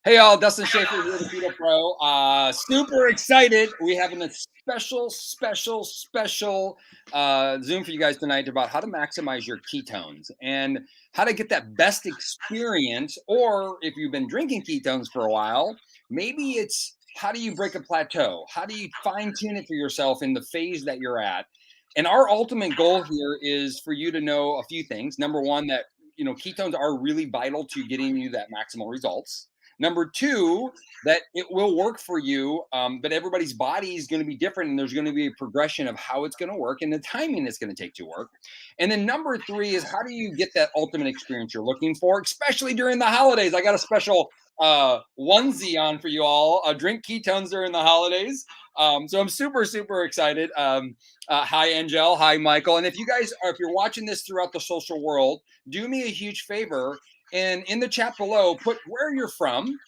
Hey y'all, Dustin Schaefer here, the Keto Pro. Super excited. We have a special Zoom for you guys tonight about how to maximize your ketones and how to get that best experience. Or if you've been drinking ketones for a while, maybe it's how do you break a plateau? How do you fine tune it for yourself in the phase that you're at? And our ultimate goal here is for you to know a few things. Number one, that ketones are really vital to getting you that maximal results. Number two, that it will work for you, but everybody's body is going to be different, and there's going to be a progression of how it's going to work and the timing it's going to take to work. And then number three is how do you get that ultimate experience you're looking for, especially during the holidays. I got a special onesie on for you all. Drink ketones during the holidays. So I'm super excited. Hi, Angel. Hi, Michael. And if you're watching this throughout the social world, do me a huge favor. And in the chat below, put where you're from.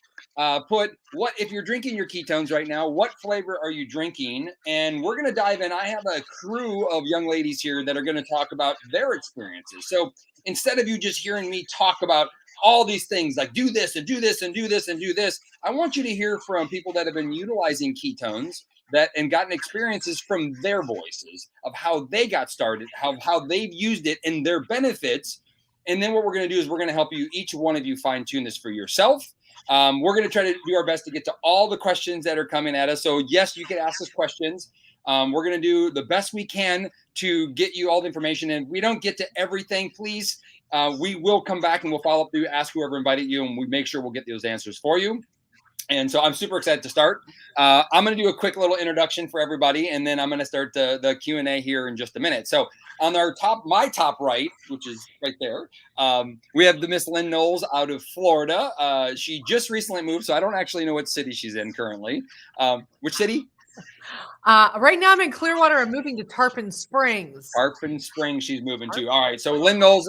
Put what, if you're drinking your ketones right now, what flavor are you drinking? And we're going to dive in. I have a crew of young ladies here that are going to talk about their experiences. So instead of you just hearing me talk about all these things like do this and do this and do this and do this, I want you to hear from people that have been utilizing ketones and gotten experiences from their voices of how they got started, how they've used it and their benefits. And then what we're going to do is we're going to help you, each one of you, fine tune this for yourself. We're going to try to do our best to get to all the questions that are coming at us. So yes, you can ask us questions. We're going to do the best we can to get you all the information. And if we don't get to everything, please, we will come back and we'll follow up through, ask whoever invited you, and we make sure we'll get those answers for you. And so I'm super excited to start. I'm going to do a quick little introduction for everybody, and then I'm going to start the Q&A here in just a minute. So on my top right, which is right there, we have the Miss Lynn Knowles out of Florida. She just recently moved, so I don't actually know what city she's in currently. Which city? Right now I'm in Clearwater. I'm moving to Tarpon Springs. Tarpon Springs she's moving to. All right. So Lynn Knowles,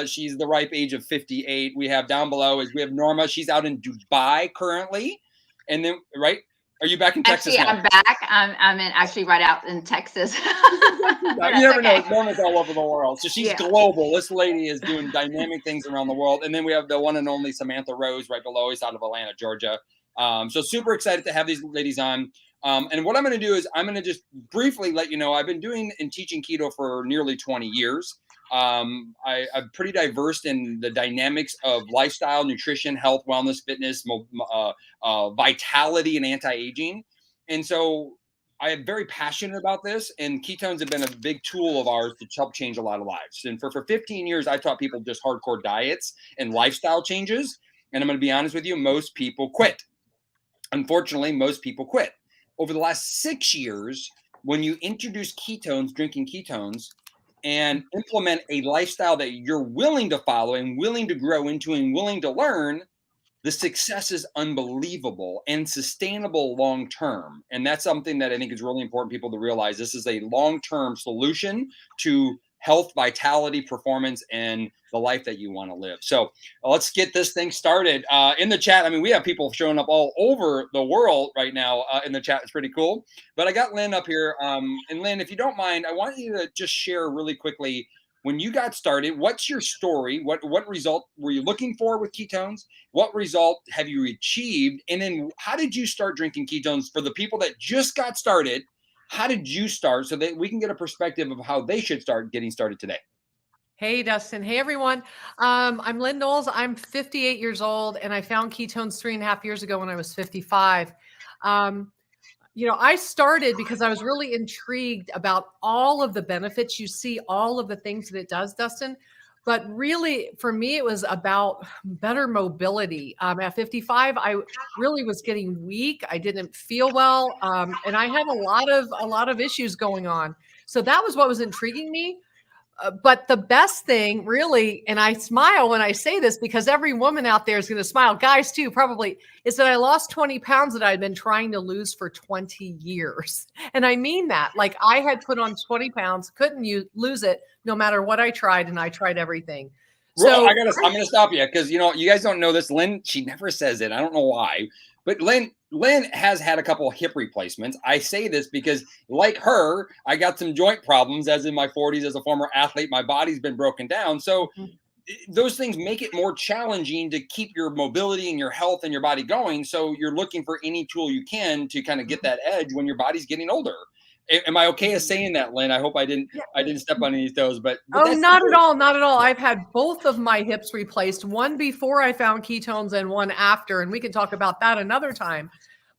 she's the ripe age of 58. We have down below we have Norma. She's out in Dubai currently. And then, right? Are you back in Texas now? I'm back. I'm actually right out in Texas. You never know. Norma's all over the world. So she's global. This lady is doing dynamic things around the world. And then we have the one and only Samantha Rose right below. He's out of Atlanta, Georgia. So super excited to have these ladies on. And what I'm going to do is I'm going to just briefly let you know, I've been doing and teaching keto for nearly 20 years. I'm pretty diverse in the dynamics of lifestyle, nutrition, health, wellness, fitness, vitality, and anti-aging. And so I am very passionate about this, and ketones have been a big tool of ours to help change a lot of lives. And for 15 years, I taught people just hardcore diets and lifestyle changes. And I'm going to be honest with you, most people quit. Unfortunately, most people quit. Over the last 6 years, when you introduce ketones, drinking ketones, and implement a lifestyle that you're willing to follow and willing to grow into and willing to learn, the success is unbelievable and sustainable long-term. And that's something that I think is really important people to realize. This is a long-term solution to health, vitality, performance, and the life that you want to live. So let's get this thing started. In the chat, I mean, we have people showing up all over the world right now in the chat. It's pretty cool. But I got Lynn up here. And Lynn, if you don't mind, I want you to just share really quickly, when you got started, what's your story? What result were you looking for with ketones? What result have you achieved? And then how did you start drinking ketones for the people that just got started? How did you start so that we can get a perspective of how they should start getting started today? Hey, Dustin. Hey, everyone. I'm Lynn Knowles. I'm 58 years old, and I found ketones 3.5 years ago when I was 55. I started because I was really intrigued about all of the benefits. You see all of the things that it does, Dustin. But really, for me, it was about better mobility. At 55, I really was getting weak. I didn't feel well, and I had a lot of issues going on. So that was what was intriguing me. But the best thing, really, and I smile when I say this because every woman out there is going to smile, guys too, probably, is that I lost 20 pounds that I'd been trying to lose for 20 years. And I mean that. Like, I had put on 20 pounds, couldn't lose it no matter what I tried, and I tried everything. So I'm going to stop you because, you guys don't know this. Lynn, she never says it. I don't know why. But Lynn has had a couple of hip replacements. I say this because, like her, I got some joint problems as in my 40s as a former athlete. My body's been broken down. So those things make it more challenging to keep your mobility and your health and your body going. So you're looking for any tool you can to kind of get that edge when your body's getting older. Am I okay as saying that, Lynn? I hope I didn't step on any toes, but Oh, that's not at all. Not at all. I've had both of my hips replaced, one before I found ketones and one after. And we can talk about that another time.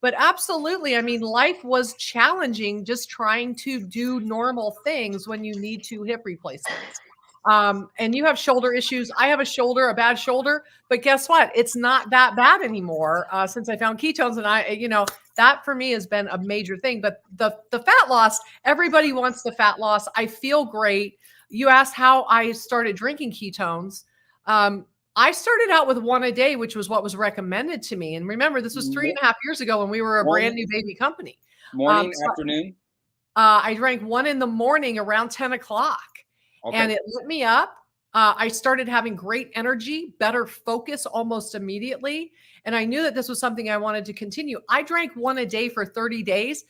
But absolutely. I mean, life was challenging just trying to do normal things when you need two hip replacements. And you have shoulder issues. I have a bad shoulder, but guess what? It's not that bad anymore since I found ketones. And that for me has been a major thing. But the fat loss, everybody wants the fat loss. I feel great. You asked how I started drinking ketones. I started out with one a day, which was what was recommended to me. And remember, this was 3.5 years ago when we were a brand new baby company. Morning, afternoon? I drank one in the morning around 10 o'clock. Okay. And it lit me up. I started having great energy, better focus almost immediately. And I knew that this was something I wanted to continue. I drank one a day for 30 days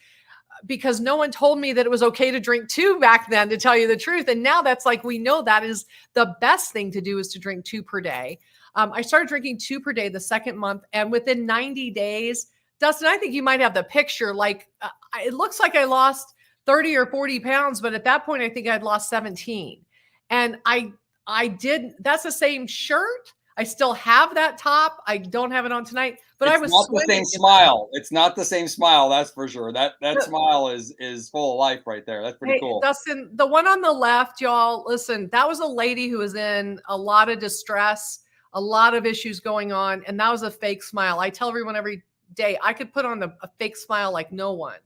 because no one told me that it was okay to drink two back then, to tell you the truth. And now that's like, we know that is the best thing to do, is to drink two per day. I started drinking two per day the second month. And within 90 days, Dustin, I think you might have the picture. Like it looks like I lost 30 or 40 pounds, but at that point, I think I'd lost 17. And I did, that's the same shirt. I still have that top. I don't have it on tonight, but it's I was not the same smile. It's not the same smile. That's for sure. That smile is full of life right there. That's pretty cool. Dustin, the one on the left, y'all, listen, that was a lady who was in a lot of distress, a lot of issues going on. And that was a fake smile. I tell everyone every day, I could put on a fake smile like no one.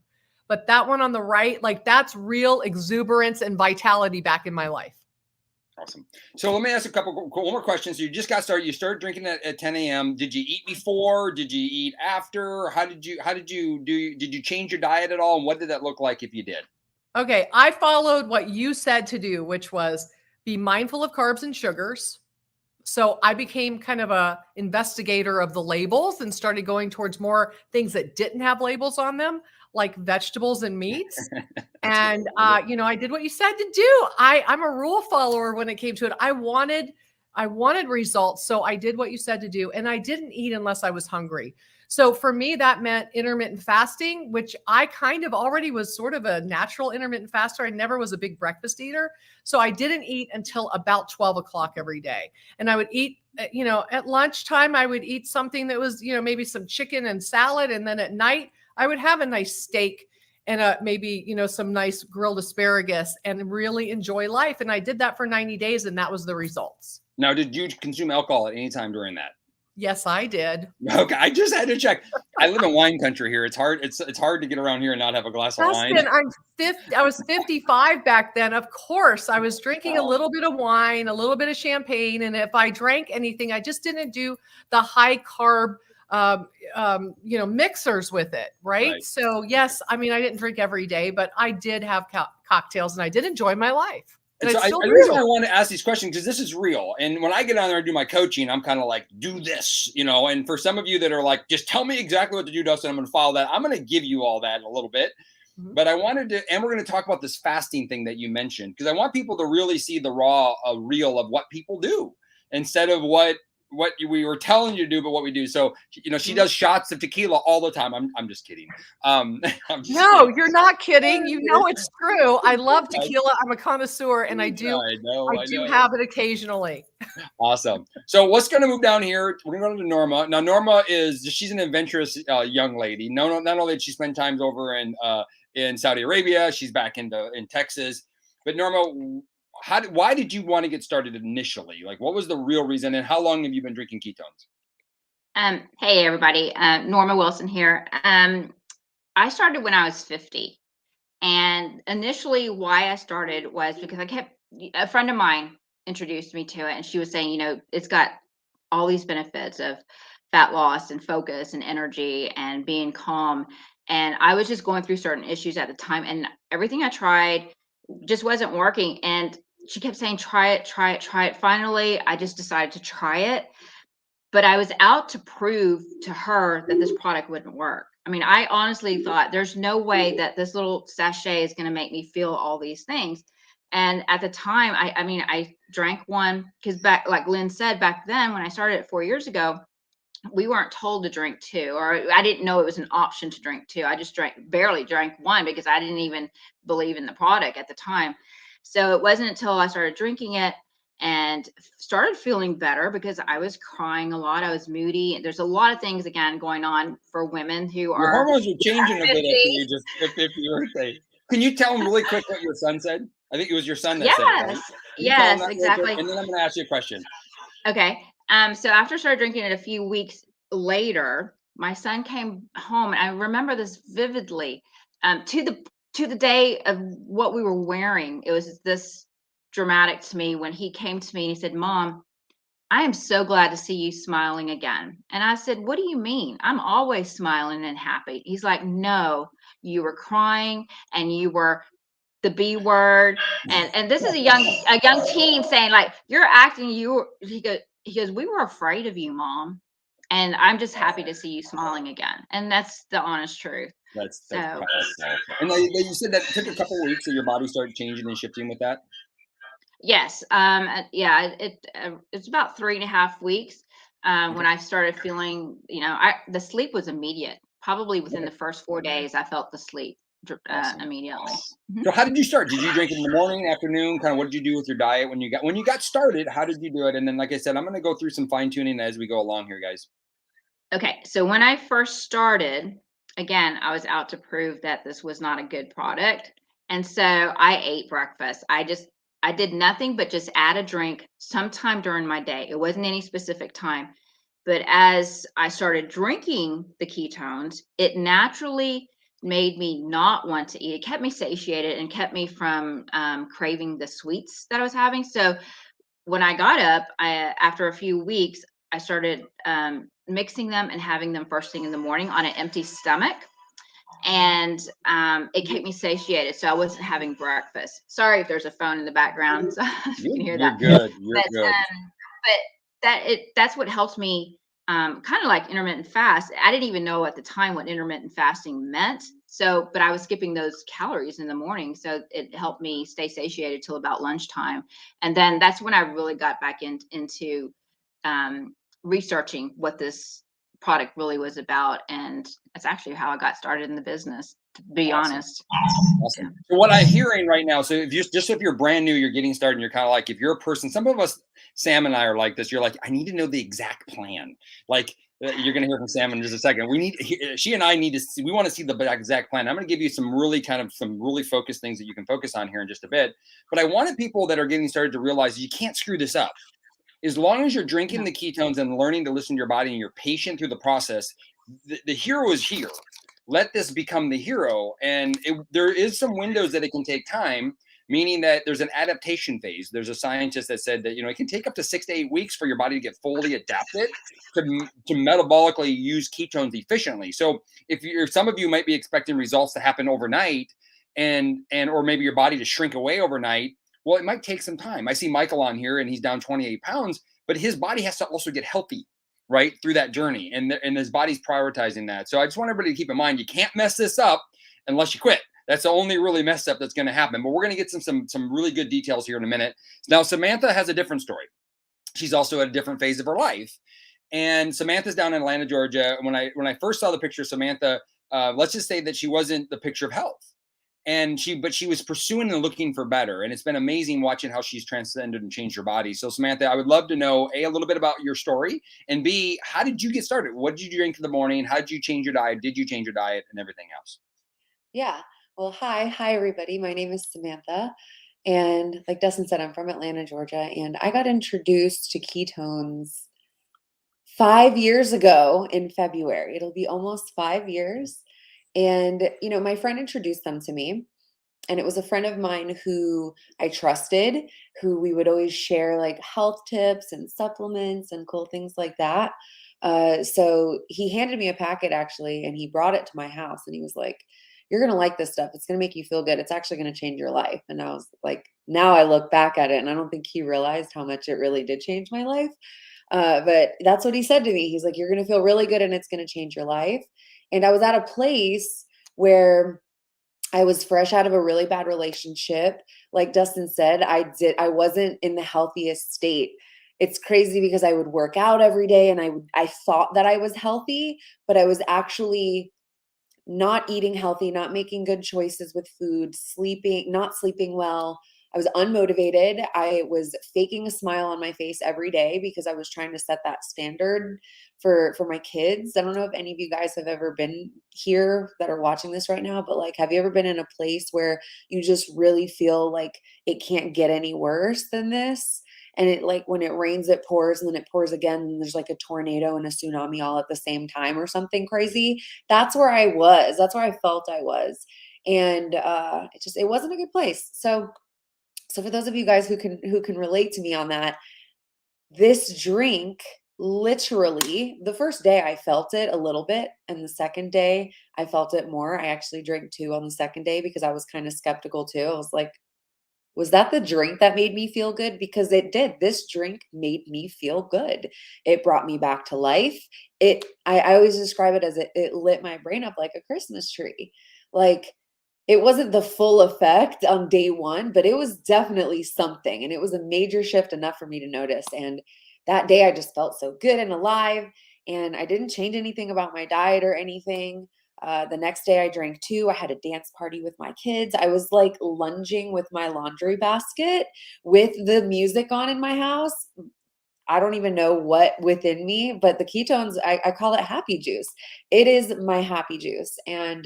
But that one on the right, like that's real exuberance and vitality back in my life. Awesome. So let me ask one more question. So you just got started. You started drinking at 10 a.m. Did you eat before? Did you eat after? Did you change your diet at all? And what did that look like if you did? Okay. I followed what you said to do, which was be mindful of carbs and sugars. So I became kind of a investigator of the labels and started going towards more things that didn't have labels on them, like vegetables and meats. And, I did what you said to do. I'm a rule follower when it came to it. I wanted results. So I did what you said to do. And I didn't eat unless I was hungry. So for me, that meant intermittent fasting, which I kind of already was sort of a natural intermittent faster. I never was a big breakfast eater. So I didn't eat until about 12 o'clock every day. And I would eat, at lunchtime, I would eat something that was, maybe some chicken and salad. And then at night, I would have a nice steak and maybe, some nice grilled asparagus and really enjoy life. And I did that for 90 days and that was the results. Now, did you consume alcohol at any time during that? Yes, I did. Okay, I just had to check. I live in wine country here. It's hard. It's hard to get around here and not have a glass of wine. I was 55 back then. Of course, I was drinking a little bit of wine, a little bit of champagne, and if I drank anything, I just didn't do the high carb, mixers with it, right? So yes, I mean, I didn't drink every day, but I did have cocktails, and I did enjoy my life. And so the reason I want to ask these questions, because this is real. And when I get on there and do my coaching, I'm kind of like, do this, and for some of you that are like, just tell me exactly what to do, Dustin, I'm going to follow that. I'm going to give you all that in a little bit. Mm-hmm. But I wanted to, and we're going to talk about this fasting thing that you mentioned, because I want people to really see the real of what people do instead of what we were telling you to do, but what we do. So, she does shots of tequila all the time. I'm just kidding. No, you're not kidding. It's true. I love tequila. I'm a connoisseur and I do have it occasionally. Awesome. So what's going to move down here? We're going to go to Norma. Now, Norma she's an adventurous young lady. Not only did she spend time over in Saudi Arabia, she's back in Texas, but Norma, why did you want to get started initially? Like, what was the real reason, and how long have you been drinking ketones? Hey, everybody. Norma Wilson here. I started when I was 50. And initially why I started was because a friend of mine introduced me to it, and she was saying, it's got all these benefits of fat loss and focus and energy and being calm. And I was just going through certain issues at the time, and everything I tried just wasn't working. And she kept saying, try it. Finally, I just decided to try it. But I was out to prove to her that this product wouldn't work. I mean, I honestly thought there's no way that this little sachet is going to make me feel all these things. And at the time, I mean, I drank one because back, like Lynn said, back then when I started it 4 years ago, we weren't told to drink two, or I didn't know it was an option to drink two. I just barely drank one because I didn't even believe in the product at the time. So it wasn't until I started drinking it and started feeling better, because I was crying a lot. I was moody. There's a lot of things, again, going on for women who Your are hormones are changing a bit at 50. the age of 50 birthday. Can you tell them really quick what your son said? I think it was your son that said it, right? Yes, Can you tell them yes, that really quick? exactly. And then I'm going to ask you a question. Okay. So after I started drinking it a few weeks later, my son came home, and I remember this vividly. To the day of what we were wearing, it was this dramatic to me when he came to me and he said, "Mom, I am so glad to see you smiling again." And I said, "What do you mean? I'm always smiling and happy." He's like, "No, you were crying and you were the B word." And this is a young teen saying, like, "You're acting, he goes, "We were afraid of you, Mom. And I'm just happy to see you smiling again." And that's the honest truth. That's So powerful. And you said that it took a couple of weeks, so your body started changing and shifting with that. yes, yeah, it's about 3.5 weeks when Okay. I started feeling, I the sleep was immediate. Probably within Okay. the first 4 days, I felt the sleep Awesome. immediately. Mhm. So how did you start? Did you drink it in the morning, afternoon? Kind of what did you do with your diet when you got started? How did you do it? And then, like I said, I'm going to go through some fine tuning as we go along here, guys. Okay, so when I first started, again, I was out to prove that this was not a good product. And so I ate breakfast. I did nothing but just add a drink sometime during my day. It wasn't any specific time. But as I started drinking the ketones, it naturally made me not want to eat. It kept me satiated and kept me from craving the sweets that I was having. So when I got up, after a few weeks, I started mixing them and having them first thing in the morning on an empty stomach, and it kept me satiated, so I wasn't having breakfast. Sorry if there's a phone in the background, so if you can hear You're that. good. You're But good. that's what helped me, kind of like intermittent fast. I didn't even know at the time what intermittent fasting meant. So, but I was skipping those calories in the morning. So it helped me stay satiated till about lunchtime. And then that's when I really got back into researching what this product really was about. And that's actually how I got started in the business, to be Awesome. honest. Yeah. Awesome. So what I'm hearing right now, so if you're brand new, you're getting started, and you're kind of like, if you're a person, some of us, Sam and I are like this. You're like, I need to know the exact plan. Like you're going to hear from Sam in just a second. She and I need to see. We want to see the exact plan. I'm going to give you some really focused things that you can focus on here in just a bit. But I wanted people that are getting started to realize you can't screw this up. As long as you're drinking the ketones and learning to listen to your body and you're patient through the process, the hero is here. Let this become the hero. And there is some windows that it can take time, meaning that there's an adaptation phase. There's a scientist that said that, it can take up to 6 to 8 weeks for your body to get fully adapted to metabolically use ketones efficiently. So if some of you might be expecting results to happen overnight or maybe your body to shrink away overnight, well, it might take some time. I see Michael on here and he's down 28 pounds, but his body has to also get healthy, right, through that journey. And his body's prioritizing that. So I just want everybody to keep in mind, you can't mess this up unless you quit. That's the only really mess up that's going to happen. But we're going to get some really good details here in a minute. Now, Samantha has a different story. She's also at a different phase of her life. And Samantha's down in Atlanta, Georgia. When I first saw the picture of Samantha, let's just say that she wasn't the picture of health. But she was pursuing and looking for better. And it's been amazing watching how she's transcended and changed her body. So Samantha, I would love to know a little bit about your story, and B, how did you get started? What did you drink in the morning? How did you change your diet? Did you change your diet and everything else? Yeah. Well, hi, everybody. My name is Samantha. And like Dustin said, I'm from Atlanta, Georgia. And I got introduced to ketones 5 years ago in February. It'll be almost 5 years. And, my friend introduced them to me. And it was a friend of mine who I trusted, who we would always share like health tips and supplements and cool things like that. So he handed me a packet actually, and he brought it to my house and he was like, "You're going to like this stuff. It's going to make you feel good. It's actually going to change your life." And I was like, now I look back at it and I don't think he realized how much it really did change my life. But that's what he said to me. He's like, "You're going to feel really good and it's going to change your life." And I was at a place where I was fresh out of a really bad relationship, like Dustin said, I wasn't in the healthiest state. It's crazy because I would work out every day and I thought that I was healthy, but I was actually not eating healthy, not making good choices with food, not sleeping well. I was unmotivated. I was faking a smile on my face every day because I was trying to set that standard for my kids. I don't know if any of you guys have ever been here that are watching this right now, but like, have you ever been in a place where you just really feel like it can't get any worse than this? And it, like, when it rains, it pours, and then it pours again, and there's like a tornado and a tsunami all at the same time or something crazy. That's where I was. That's where I felt I was. And it wasn't a good place. So for those of you guys who can relate to me on that, this drink, literally, the first day I felt it a little bit, and the second day I felt it more. I actually drank 2 on the second day because I was kind of skeptical too. I was like, was that the drink that made me feel good? Because it did. This drink made me feel good. It brought me back to life. I always describe it as it lit my brain up like a Christmas tree. Like, it wasn't the full effect on day 1, but it was definitely something. And it was a major shift, enough for me to notice. And that day I just felt so good and alive. And I didn't change anything about my diet or anything. The next day I drank 2. I had a dance party with my kids. I was like lunging with my laundry basket with the music on in my house. I don't even know what within me, but the ketones, I call it happy juice. It is my happy juice. And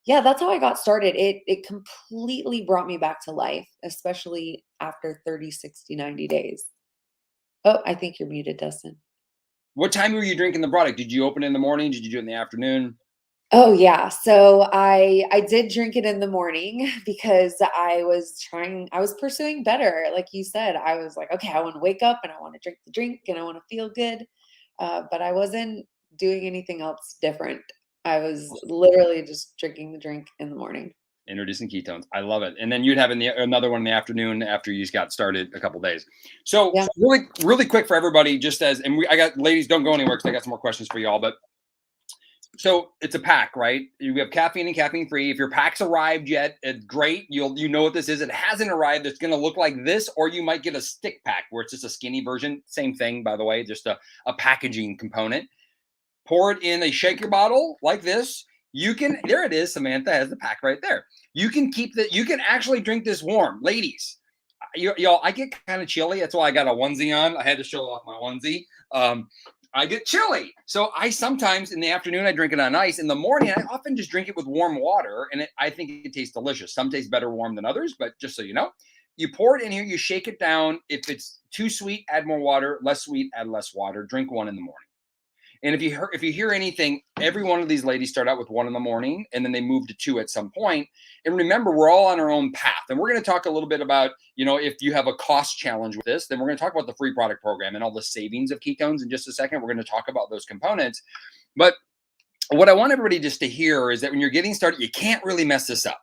yeah, that's how I got started. It completely brought me back to life, especially after 30, 60, 90 days. Oh, I think you're muted, Dustin. What time were you drinking the product? Did you open it in the morning? Did you do it in the afternoon? Oh yeah. So I did drink it in the morning because I was pursuing better. Like you said, I was like, okay, I want to wake up and I want to drink the drink and I want to feel good. But I wasn't doing anything else different. I was literally just drinking the drink in the morning. Introducing ketones. I love it. And then you'd have another one in the afternoon after you just got started a couple days. So Yeah. really quick for everybody, I got, ladies, don't go anywhere because I got some more questions for y'all. But so it's a pack, right? You have caffeine and caffeine free. If your pack's arrived yet, it's great. You know what this is. It hasn't arrived. It's going to look like this, or you might get a stick pack where it's just a skinny version. Same thing, by the way, just a packaging component. Pour it in a shaker bottle like this. There it is. Samantha has the pack right there. You can actually drink this warm. Ladies, y'all, I get kind of chilly. That's why I got a onesie on. I had to show off my onesie. I get chilly. So I sometimes in the afternoon, I drink it on ice. In the morning, I often just drink it with warm water. And I think it tastes delicious. Some taste better warm than others, but just so you know, you pour it in here, you shake it down. If it's too sweet, add more water. Less sweet, add less water. Drink 1 in the morning. And if you hear anything, every one of these ladies start out with 1 in the morning, and then they move to 2 at some point. And remember, we're all on our own path. And we're going to talk a little bit about, if you have a cost challenge with this, then we're going to talk about the free product program and all the savings of ketones in just a second. We're going to talk about those components. But what I want everybody just to hear is that when you're getting started, you can't really mess this up.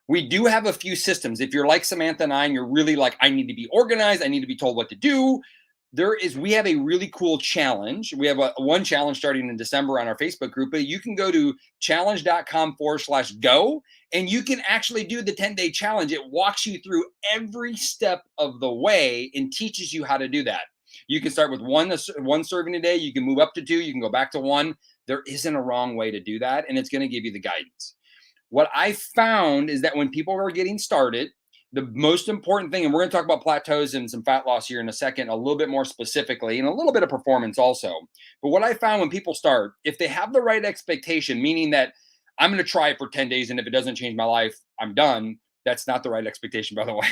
We do have a few systems. If you're like Samantha and I, and you're really like, I need to be organized, I need to be told what to do. We have a really cool challenge. We have one challenge starting in December on our Facebook group, but you can go to challenge.com/go and you can actually do the 10-day challenge. It walks you through every step of the way and teaches you how to do that. You can start with one serving a day. You can move up to 2. You can go back to 1. There isn't a wrong way to do that. And it's going to give you the guidance. What I found is that when people are getting started, the most important thing, and we're going to talk about plateaus and some fat loss here in a second, a little bit more specifically, and a little bit of performance also. But what I found when people start, if they have the right expectation, meaning that I'm going to try it for 10 days, and if it doesn't change my life, I'm done. That's not the right expectation, by the way.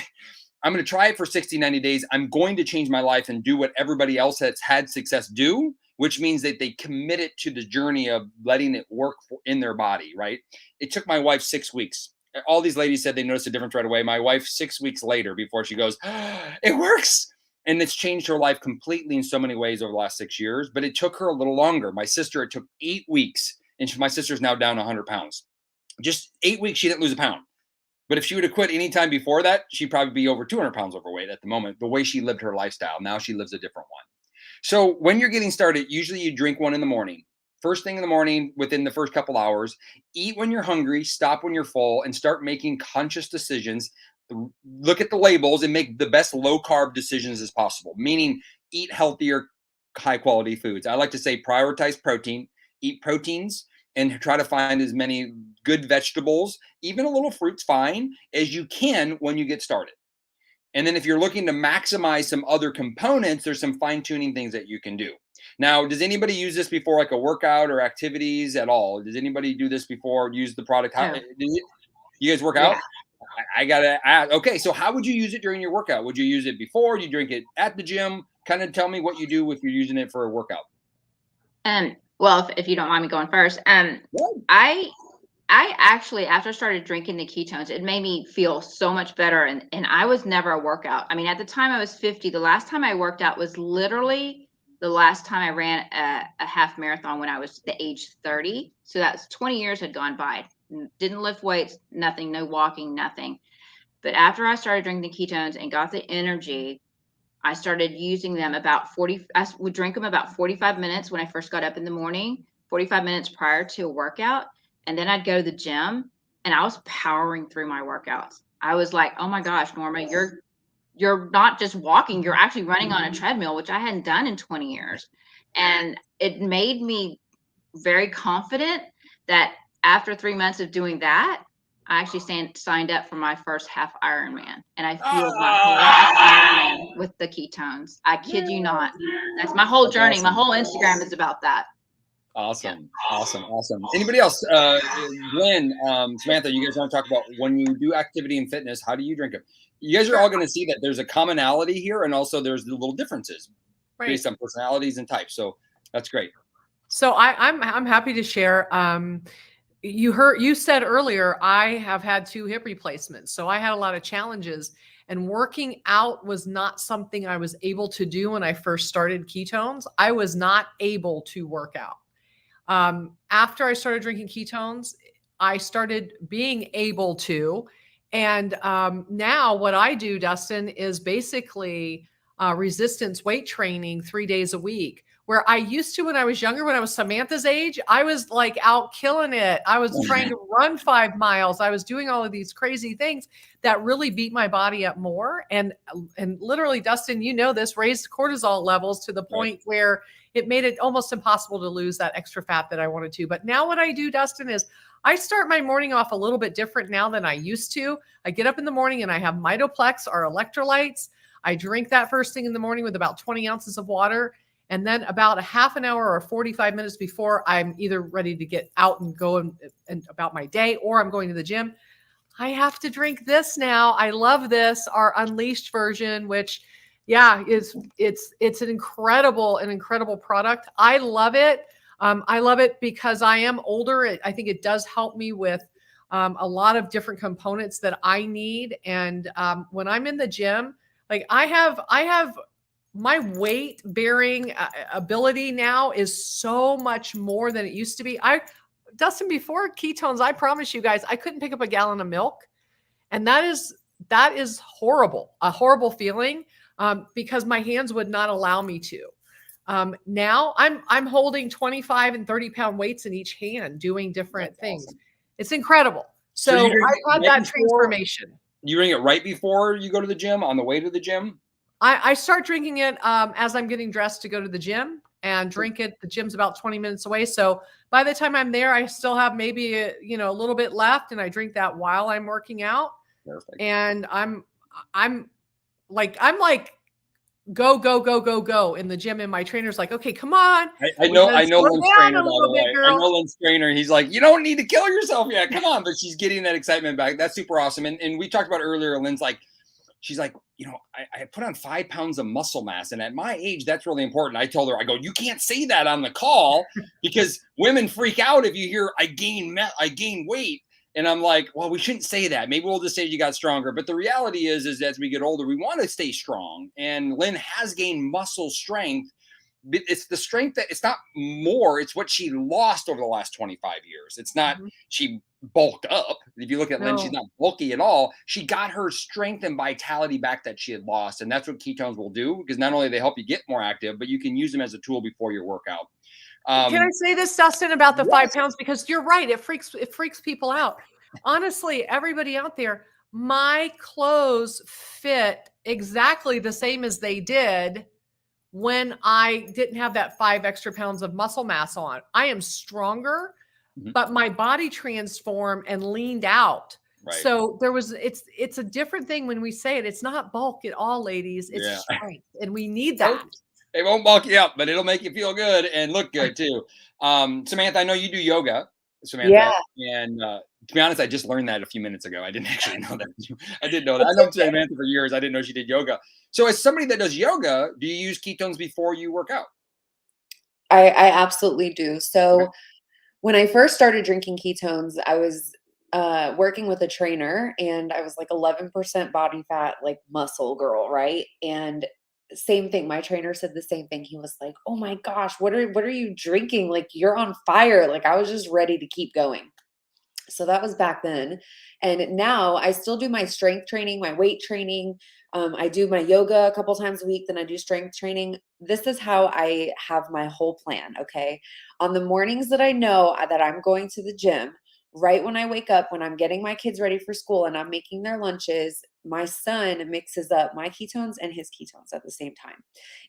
I'm going to try it for 60, 90 days. I'm going to change my life and do what everybody else that's had success do, which means that they commit it to the journey of letting it work in their body, right? It took my wife 6 weeks. All these ladies said they noticed a difference right away. My wife, 6 weeks later, before she goes, it works. And it's changed her life completely in so many ways over the last 6 years, but it took her a little longer. My sister, it took 8 weeks, and my sister's now down 100 pounds. Just 8 weeks, she didn't lose a pound. But if she would have quit any time before that, she'd probably be over 200 pounds overweight at the moment, the way she lived her lifestyle. Now she lives a different one. So when you're getting started, usually you drink 1 in the morning. First thing in the morning, within the first couple hours, eat when you're hungry, stop when you're full, and start making conscious decisions. look at the labels and make the best low carb decisions as possible, meaning eat healthier, high quality foods. I like to say prioritize protein, eat proteins, and try to find as many good vegetables, even a little fruit's fine, as you can when you get started. And then if you're looking to maximize some other components, there's some fine tuning things that you can do. Now, does anybody use this before, like a workout or activities at all? Does anybody do this before, use the product? How, No. you guys work Yeah. out? I gotta ask. Okay, so how would you use it during your workout? Would you use it before? Do you drink it at the gym? Kind of tell me what you do if you're using it for a workout. Well, if you don't mind me going first, Yeah. I actually, after I started drinking the ketones, it made me feel so much better. And I was never a workout. I mean, at the time I was 50, the last time I worked out was literally the last time I ran a half marathon when I was the age 30. So that's 20 years had gone by. Didn't lift weights, nothing, no walking, nothing. But after I started drinking the ketones and got the energy, I started using them about 40. I would drink them about 45 minutes when I first got up in the morning, 45 minutes prior to a workout. And then I'd go to the gym and I was powering through my workouts. I was like, oh my gosh, Norma, you're not just walking, you're actually running on a treadmill, which I hadn't done in 20 years. And it made me very confident that after 3 months of doing that, I actually signed up for my first half Ironman, and I fueled my whole half Ironman with the ketones. I kid you not. That's my whole journey. Awesome. My whole Instagram is about that. Awesome. Anybody else? Lynn, Samantha, you guys want to talk about when you do activity and fitness, how do you drink it? You guys are all going to see that there's a commonality here, and also there's the little differences based on personalities and types. So that's great. So I'm happy to share. You said earlier, I have had 2 hip replacements. So I had a lot of challenges, and working out was not something I was able to do when I first started ketones. I was not able to work out. After I started drinking ketones, I started being able to. And now what I do, Dustin, is basically resistance weight training 3 days a week. Where I used to, when I was younger, when I was Samantha's age, I was like out killing it. I was trying to run 5 miles. I was doing all of these crazy things that really beat my body up more. And literally, Dustin, you know this, raised cortisol levels to the point where it made it almost impossible to lose that extra fat that I wanted to. But now what I do, Dustin, is I start my morning off a little bit different now than I used to. I get up in the morning and I have Mitoplex or electrolytes. I drink that first thing in the morning with about 20 ounces of water. And then about a half an hour or 45 minutes before I'm either ready to get out and go and about my day, or I'm going to the gym, I have to drink this now. I love this, our Unleashed version, which it's an incredible product. I love it. I love it because I am older. I think it does help me with a lot of different components that I need. And when I'm in the gym, like I have my weight bearing ability now is so much more than it used to be. Dustin, before ketones, I promise you guys, I couldn't pick up a gallon of milk. And that is horrible, a horrible feeling because my hands would not allow me to. Now I'm holding 25 and 30 pound weights in each hand doing different things. Awesome. It's incredible. So I've had that transformation. You drink it right before you go to the gym, on the way to the gym? I start drinking it as I'm getting dressed to go to the gym, and drink it. The gym's about 20 minutes away. So by the time I'm there, I still have maybe a little bit left, and I drink that while I'm working out. Perfect. And I'm like go in the gym, and my trainer's like, okay, come on. I know Lynn's trainer, by the way. I know Lynn's trainer. He's like, you don't need to kill yourself yet. Come on. But she's getting that excitement back. That's super awesome. And we talked about earlier, Lynn's like, she's like, I put on 5 pounds of muscle mass. And at my age, that's really important. I told her, I go, you can't say that on the call because women freak out if you hear I gain weight. And I'm like, well, we shouldn't say that. Maybe we'll just say you got stronger. But the reality is as we get older, we want to stay strong. And Lynn has gained muscle strength. But it's the strength that it's not more. It's what she lost over the last 25 years. It's not she bulked up. If you look at Lynn, she's not bulky at all. She got her strength and vitality back that she had lost. And that's what ketones will do, because not only they help you get more active, but you can use them as a tool before your workout. Can I say this, Dustin, about the 5 pounds? Because you're right. It freaks people out. Honestly, everybody out there, my clothes fit exactly the same as they did when I didn't have that 5 extra pounds of muscle mass on. I am stronger, Mhm. but my body transformed and leaned out. Right. So it's a different thing when we say it. It's not bulk at all, ladies. It's Yeah. strength, and we need Oh, that. it won't bulk you up, but it'll make you feel good and look good too. Samantha, I know you do yoga, Yeah, Samantha, and to be honest, I just learned that a few minutes ago. I didn't actually know that. I didn't know that. it's I've known okay. Samantha for years. I didn't know she did yoga. So, as somebody that does yoga, do you use ketones before you work out? I absolutely do. Okay. So when I first started drinking ketones, I was working with a trainer and I was like 11% body fat, like muscle girl, right? And same thing. My trainer said the same thing. He was like, "Oh my gosh, what are you drinking? Like you're on fire." Like I was just ready to keep going. So that was back then. And now I still do my strength training, my weight training. I do my yoga a couple times a week, then I do strength training. This is how I have my whole plan. Okay. On the mornings that I know that I'm going to the gym, right when I wake up, when I'm getting my kids ready for school and I'm making their lunches, my son mixes up my ketones and his ketones at the same time.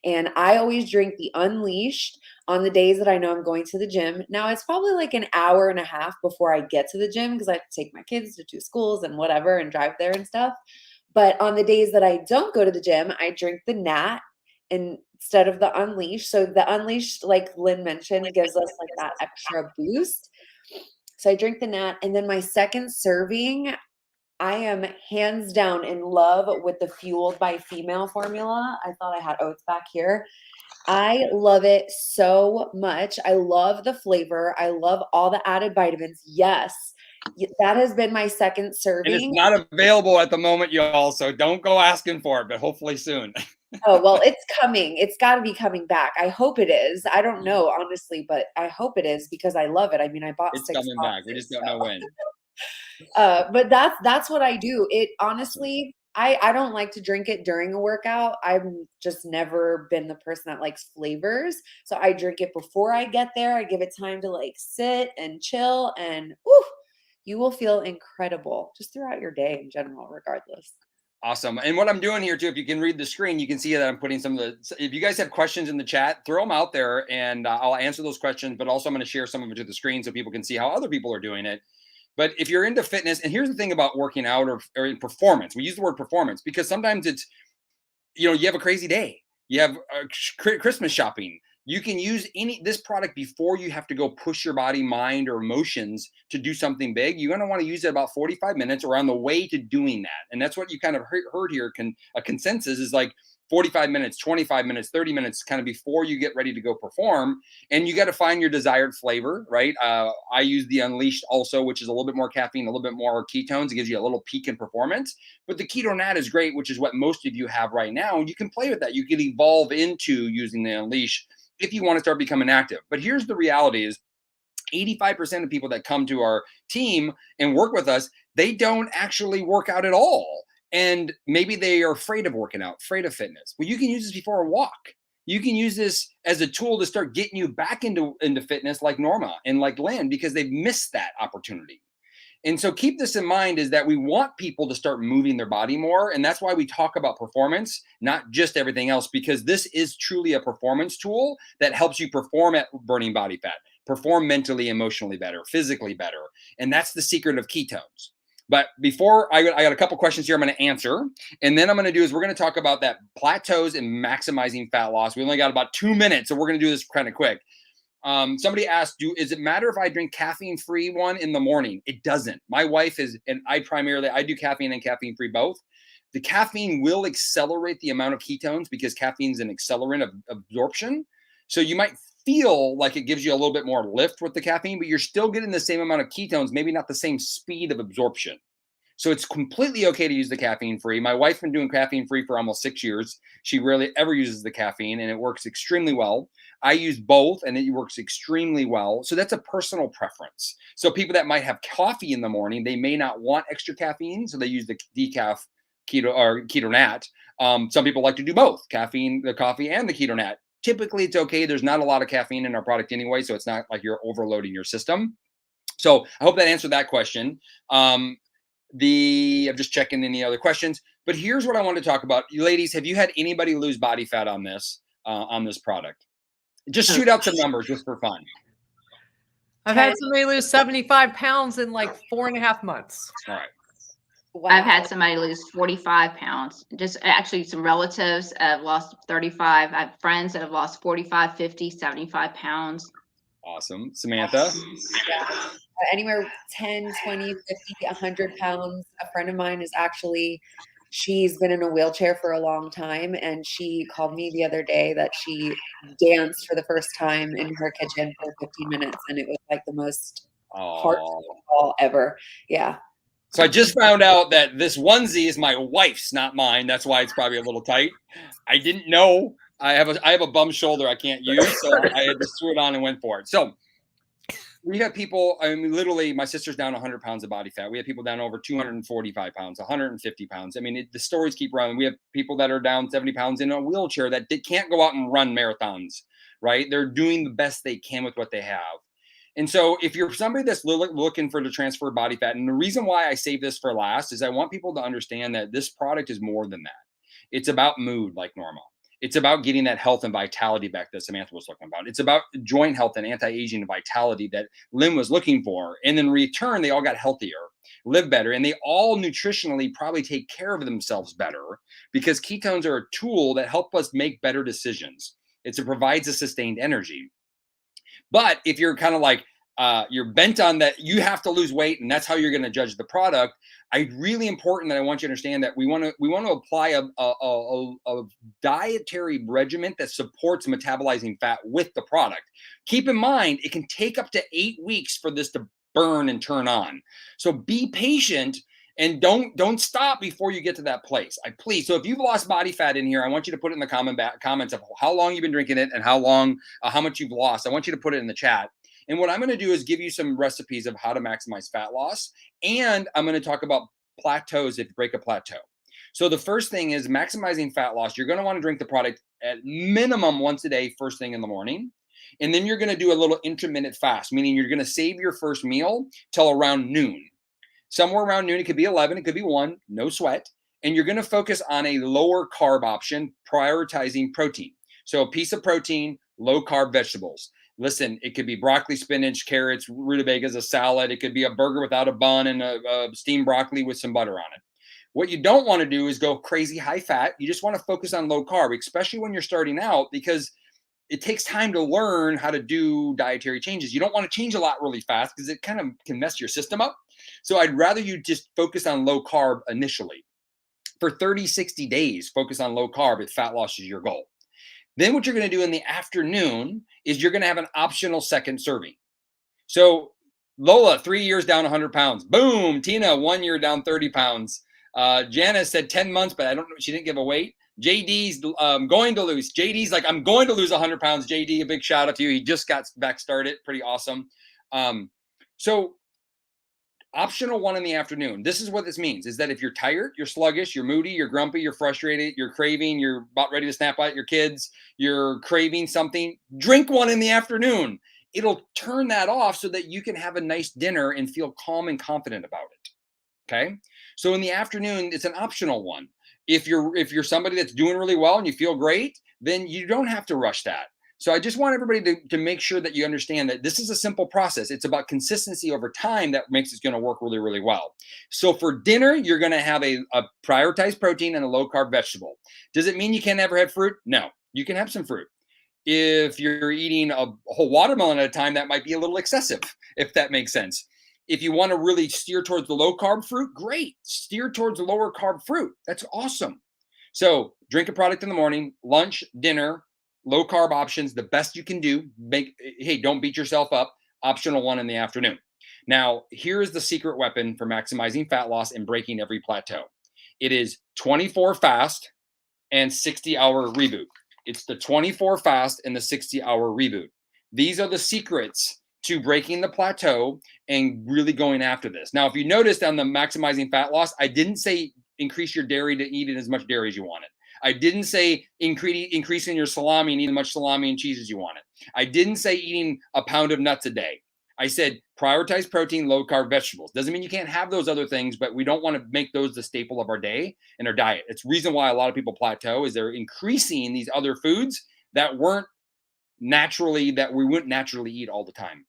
And I always drink the Unleashed on the days that I know I'm going to the gym. Now it's probably like an hour and a half before I get to the gym because I have to take my kids to 2 schools and whatever and drive there and stuff. But on the days that I don't go to the gym, I drink the Nat instead of the Unleashed. So the Unleashed, like Lynn mentioned, gives us like that extra boost. So I drink the Nat, and then my second serving, I am hands down in love with the Fueled by Female formula. I thought I had oats back here. I love it so much. I love the flavor. I love all the added vitamins. Yes, that has been my second And it's serving. not available at the moment, y'all. So don't go asking for it, but hopefully soon. Oh, well, it's coming. It's got to be coming back. I hope it is. I don't know, honestly, but I hope it is because I love it. I mean, I bought It's 6 coming back. We just boxes. don't know when. But that's what I do. It honestly, I don't like to drink it during a workout. I'm just never been the person that likes flavors. So I drink it before I get there. I give it time to like sit and chill and whew, you will feel incredible just throughout your day in general, regardless. Awesome. And what I'm doing here too, if you can read the screen, you can see that I'm putting some of the, if you guys have questions in the chat, throw them out there and I'll answer those questions, but also I'm going to share some of it to the screen so people can see how other people are doing it. But if you're into fitness, and here's the thing about working out or in performance, we use the word performance because sometimes it's, you have a crazy day. You have Christmas shopping. You can use this product before you have to go push your body, mind, or emotions to do something big. You're going to want to use it about 45 minutes or on the way to doing that. And that's what you kind of heard here. A consensus is like 45 minutes, 25 minutes, 30 minutes, kind of before you get ready to go perform. And you got to find your desired flavor, right? I use the Unleashed also, which is a little bit more caffeine, a little bit more ketones. It gives you a little peak in performance. But the Keto Nat is great, which is what most of you have right now. And you can play with that. You can evolve into using the Unleash if you want to start becoming active. But here's the reality is 85% of people that come to our team and work with us, they don't actually work out at all. And maybe they are afraid of working out, afraid of fitness. Well, you can use this before a walk. You can use this as a tool to start getting you back into fitness like Norma and like Lynn because they've missed that opportunity. And so keep this in mind is that we want people to start moving their body more. And that's why we talk about performance, not just everything else, because this is truly a performance tool that helps you perform at burning body fat, perform mentally, emotionally better, physically better. And that's the secret of ketones. But before I got a couple questions here I'm going to answer. And then I'm going to do is we're going to talk about that plateaus and maximizing fat loss. We only got about 2 minutes. So we're going to do this kind of quick. Somebody asked, is it matter if I drink caffeine-free one in the morning? It doesn't. My wife is, and I do caffeine and caffeine-free both. The caffeine will accelerate the amount of ketones because caffeine is an accelerant of absorption. So you might feel like it gives you a little bit more lift with the caffeine, but you're still getting the same amount of ketones, maybe not the same speed of absorption. So it's completely okay to use the caffeine free. My wife's been doing caffeine free for almost 6 years. She rarely ever uses the caffeine and it works extremely well. I use both and it works extremely well. So that's a personal preference. So people that might have coffee in the morning, they may not want extra caffeine. So they use the decaf keto or keto nat. Some people like to do both caffeine, the coffee and the keto nat. Typically it's okay. There's not a lot of caffeine in our product anyway. So it's not like you're overloading your system. So I hope that answered that question. I'm just checking any other questions. But here's what I want to talk about. You ladies, have you had anybody lose body fat on this product? Just shoot out some numbers just for fun. I've had somebody lose 75 pounds in like 4.5 months. All right. Wow. I've had somebody lose 45 pounds. Just actually some relatives have lost 35. I have friends that have lost 45, 50, 75 pounds. Awesome. Samantha? Yeah. Anywhere 10, 20, 50, 100 pounds. A friend of mine is actually, she's been in a wheelchair for a long time, and she called me the other day that she danced for the first time in her kitchen for 15 minutes, and it was like the most heartful ever. Yeah. So I just found out that this onesie is my wife's, not mine. That's why it's probably a little tight. I didn't know. I have a bum shoulder I can't use, so I had to threw it on and went for it. So we have people, I mean, literally, my sister's down 100 pounds of body fat. We have people down over 245 pounds, 150 pounds. I mean, the stories keep running. We have people that are down 70 pounds in a wheelchair that can't go out and run marathons, right? They're doing the best they can with what they have. And so if you're somebody that's looking for to transfer body fat, and the reason why I save this for last is I want people to understand that this product is more than that. It's about mood, like Norma. It's about getting that health and vitality back that Samantha was talking about. It's about joint health and anti-aging and vitality that Lynn was looking for. And in return, they all got healthier, live better, and they all nutritionally probably take care of themselves better because ketones are a tool that help us make better decisions. It provides a sustained energy. But if you're kind of like, you're bent on that, you have to lose weight, and that's how you're going to judge the product. Really important that I want you to understand that we want to apply a dietary regimen that supports metabolizing fat with the product. Keep in mind, it can take up to 8 weeks for this to burn and turn on. So be patient and don't stop before you get to that place. Please. So if you've lost body fat in here, I want you to put it in the comments of how long you've been drinking it and how much you've lost. I want you to put it in the chat. And what I'm going to do is give you some recipes of how to maximize fat loss. And I'm going to talk about plateaus if you break a plateau. So the first thing is maximizing fat loss. You're going to want to drink the product at minimum once a day, first thing in the morning. And then you're going to do a little intermittent fast, meaning you're going to save your first meal till around noon. Somewhere around noon, it could be 11, it could be 1, no sweat. And you're going to focus on a lower carb option, prioritizing protein. So a piece of protein, low carb vegetables. Listen, it could be broccoli, spinach, carrots, rutabagas, a salad. It could be a burger without a bun and a steamed broccoli with some butter on it. What you don't want to do is go crazy high fat. You just want to focus on low carb, especially when you're starting out, because it takes time to learn how to do dietary changes. You don't want to change a lot really fast because it kind of can mess your system up. So I'd rather you just focus on low carb initially. For 30, 60 days, focus on low carb if fat loss is your goal. Then what you're going to do in the afternoon is you're going to have an optional second serving. So Lola, 3 years down 100 pounds. Boom. Tina, 1 year down 30 pounds. Janice said 10 months, but I don't know. She didn't give a weight. JD's going to lose. JD's like, I'm going to lose 100 pounds. JD, a big shout out to you. He just got back started. Pretty awesome. So optional 1 in the afternoon. This is what this means is that if you're tired, you're sluggish, you're moody, you're grumpy, you're frustrated, you're craving, you're about ready to snap at your kids, you're craving something, drink 1 in the afternoon. It'll turn that off so that you can have a nice dinner and feel calm and confident about it. Okay. So in the afternoon, it's an optional 1. If you're somebody that's doing really well and you feel great, then you don't have to rush that. So I just want everybody to make sure that you understand that this is a simple process. It's about consistency over time that makes it going to work really, really well. So for dinner, you're going to have a prioritized protein and a low carb vegetable. Does it mean you can't ever have fruit? No, you can have some fruit. If you're eating a whole watermelon at a time, that might be a little excessive, if that makes sense. If you want to really steer towards the low carb fruit, great. Steer towards the lower carb fruit. That's awesome. So drink a product in the morning, lunch, dinner, low carb options, the best you can do. Hey, don't beat yourself up. Optional 1 in the afternoon. Now, here is the secret weapon for maximizing fat loss and breaking every plateau. It is 24 fast and 60-hour reboot. It's the 24 fast and the 60-hour reboot. These are the secrets to breaking the plateau and really going after this. Now, if you noticed on the maximizing fat loss, I didn't say increase your dairy to eat as much dairy as you wanted. I didn't say increasing your salami and eating as much salami and cheese as you wanted. I didn't say eating a pound of nuts a day. I said prioritize protein, low carb, vegetables. Doesn't mean you can't have those other things, but we don't want to make those the staple of our day and our diet. It's the reason why a lot of people plateau is they're increasing these other foods that we wouldn't naturally eat all the time.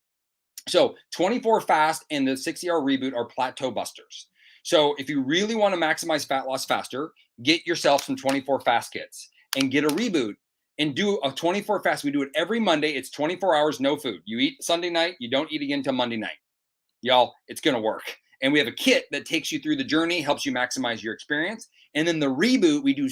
So 24 fast and the 60-hour reboot are plateau busters. So if you really want to maximize fat loss faster, get yourself some 24 fast kits and get a reboot and do a 24 fast. We do it every Monday. It's 24 hours, no food. You eat Sunday night, you don't eat again until Monday night. Y'all, it's going to work. And we have a kit that takes you through the journey, helps you maximize your experience. And then the reboot, we do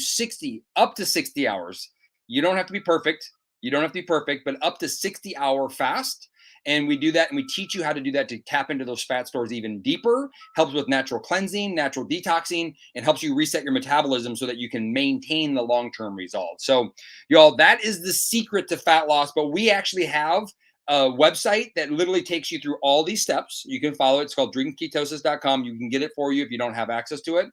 up to 60 hours. You don't have to be perfect. But up to 60-hour fast. And we do that, and we teach you how to do that to tap into those fat stores even deeper, helps with natural cleansing, natural detoxing, and helps you reset your metabolism so that you can maintain the long-term results. So, y'all, that is the secret to fat loss. But we actually have a website that literally takes you through all these steps. You can follow it. It's called drinkketosis.com. You can get it for you if you don't have access to it.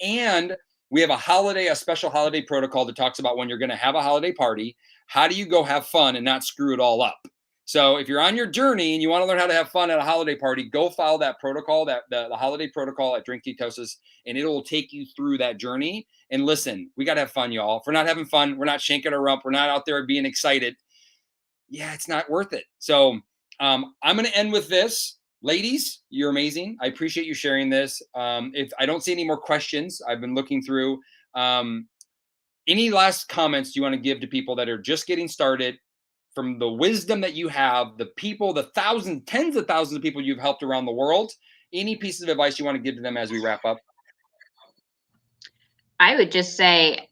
And we have a special holiday protocol that talks about when you're going to have a holiday party. How do you go have fun and not screw it all up? So if you're on your journey and you want to learn how to have fun at a holiday party, go follow that protocol, the holiday protocol at Drink Ketosis, and it will take you through that journey. And listen, we got to have fun, y'all. If we're not having fun, we're not shanking our rump, we're not out there being excited, yeah, it's not worth it. So I'm going to end with this. Ladies, you're amazing. I appreciate you sharing this. If I don't see any more questions, I've been looking through. Any last comments you want to give to people that are just getting started? From the wisdom that you have, the people, the thousands, tens of thousands of people you've helped around the world, any pieces of advice you want to give to them as we wrap up? I would just say,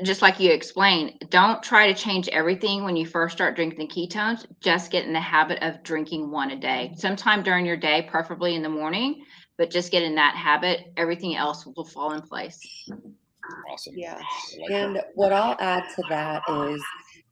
just like you explained, don't try to change everything when you first start drinking the ketones. Just get in the habit of drinking one a day, sometime during your day, preferably in the morning, but just get in that habit. Everything else will fall in place. Awesome. Yeah. Like And that. what I'll add to that is,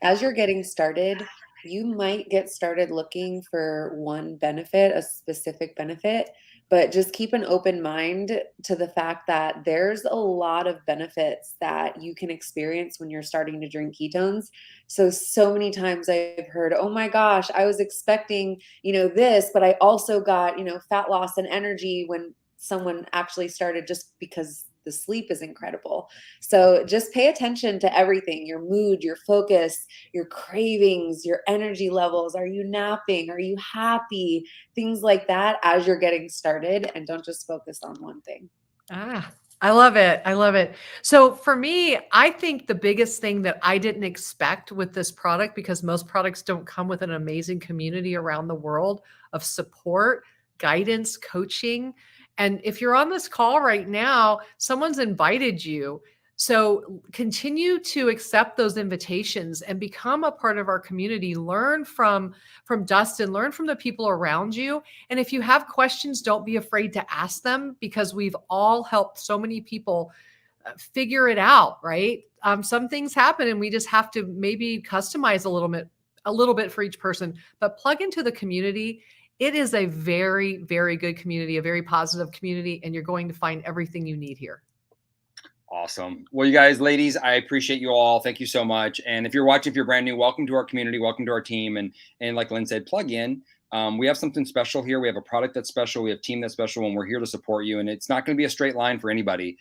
as you're getting started, you might get started looking for one benefit, a specific benefit, but just keep an open mind to the fact that there's a lot of benefits that you can experience when you're starting to drink ketones. So many times I've heard, oh my gosh, I was expecting, this, but I also got, fat loss and energy when someone actually started, just because the sleep is incredible. So just pay attention to everything, your mood, your focus, your cravings, your energy levels. Are you napping? Are you happy? Things like that as you're getting started, and don't just focus on one thing. I love it. I love it. So for me, I think the biggest thing that I didn't expect with this product, because most products don't come with an amazing community around the world of support, guidance, coaching. And if you're on this call right now, someone's invited you. So continue to accept those invitations and become a part of our community. Learn from Dustin, learn from the people around you. And if you have questions, don't be afraid to ask them, because we've all helped so many people figure it out, right? Some things happen and we just have to maybe customize a little bit for each person, but plug into the community. It is a very, very good community, a very positive community, and you're going to find everything you need here. Awesome. Well, you guys, ladies, I appreciate you all. Thank you so much. And if you're watching, if you're brand new, welcome to our community, welcome to our team. And like Lynn said, plug in. We have something special here. We have a product that's special. We have a team that's special, and we're here to support you. And it's not going to be a straight line for anybody.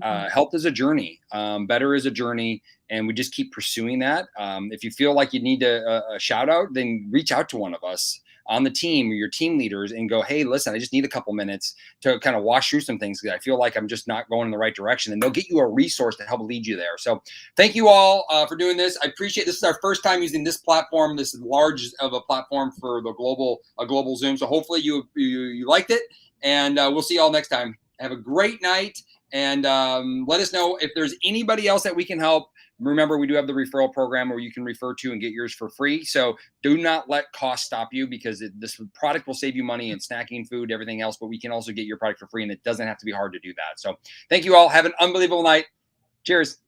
Health is a journey. Better is a journey. And we just keep pursuing that. If you feel like you need a shout out, then reach out to one of us on the team or your team leaders and go, hey, listen, I just need a couple minutes to kind of wash through some things because I feel like I'm just not going in the right direction. And they'll get you a resource to help lead you there. So thank you all for doing this. I appreciate this. Is our first time using this platform, this large of a platform for the global Zoom. So hopefully you liked it, and we'll see you all next time. Have a great night, and let us know if there's anybody else that we can help. Remember, we do have the referral program where you can refer to and get yours for free. So do not let cost stop you, because this product will save you money in snacking, food, everything else, but we can also get your product for free, and it doesn't have to be hard to do that. So thank you all. Have an unbelievable night. Cheers.